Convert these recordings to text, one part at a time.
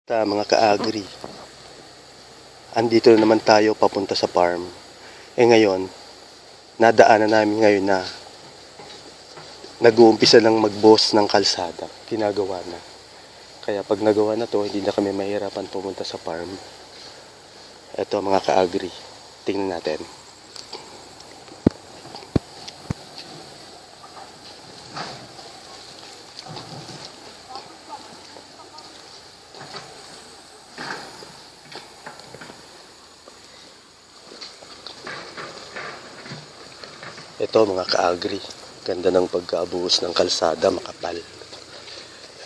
Mga ka-agri, andito na naman tayo papunta sa farm. Ngayon, nadaanan namin ngayon na nag-uumpisa lang magbuhos ng kalsada. Ginagawa na. Kaya pag nagawa na to, hindi na kami mahirapan pumunta sa farm. Ito mga ka-agri, tingnan natin. Ito mga ka-agri, ganda ng pagkabuhos ng kalsada, makapal.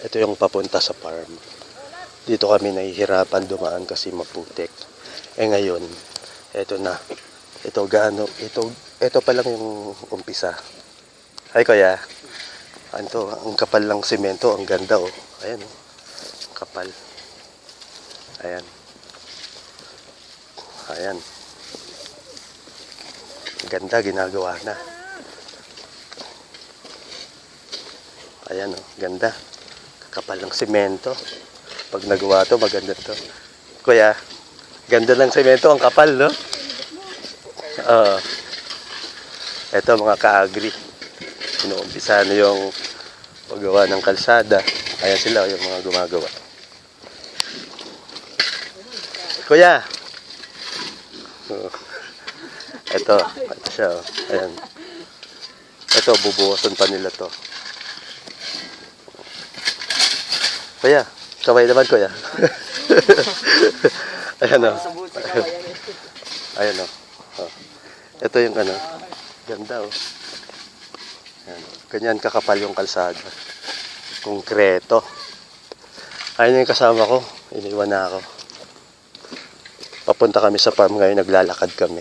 Ito yung papunta sa farm. Dito kami nahihirapan dumaan kasi maputik. Ngayon, ito na. Ito pa lang yung umpisa. Ay kuya, ang kapal lang semento, ang ganda oh. Ayan oh, kapal. Ayan. Ayan. Ganda, ginagawa na. Ayan o, ganda. Kakapal ng semento. Pag nagawa to, maganda to. Kuya, ganda ng semento, ang kapal, no? Eto mga ka-agri. Inuumpisa na yung paggawa ng kalsada. Ayan sila, yung mga gumagawa. Kuya! Ito siya, oh. Ayan. Ito, bubuhasan pa nila to. Kuya, kaway naman kuya. Ayan o. Ayan o. Ito yung ano, ganda o. Ayan. Ganyan kakapal yung kalsada. Konkreto. Ayun yung kasama ko, iniwan na ako. Papunta kami sa farm ngayon, naglalakad kami.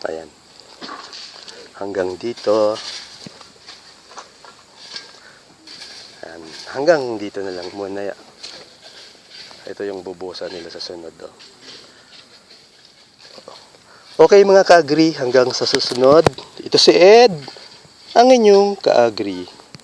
Ayan. Hanggang dito. Ayan. Hanggang dito na lang muna. Ito yung bubusan nila sa sunod. Oh. Okay mga ka-agri, hanggang sa susunod. Ito si Ed, ang inyong ka-agri.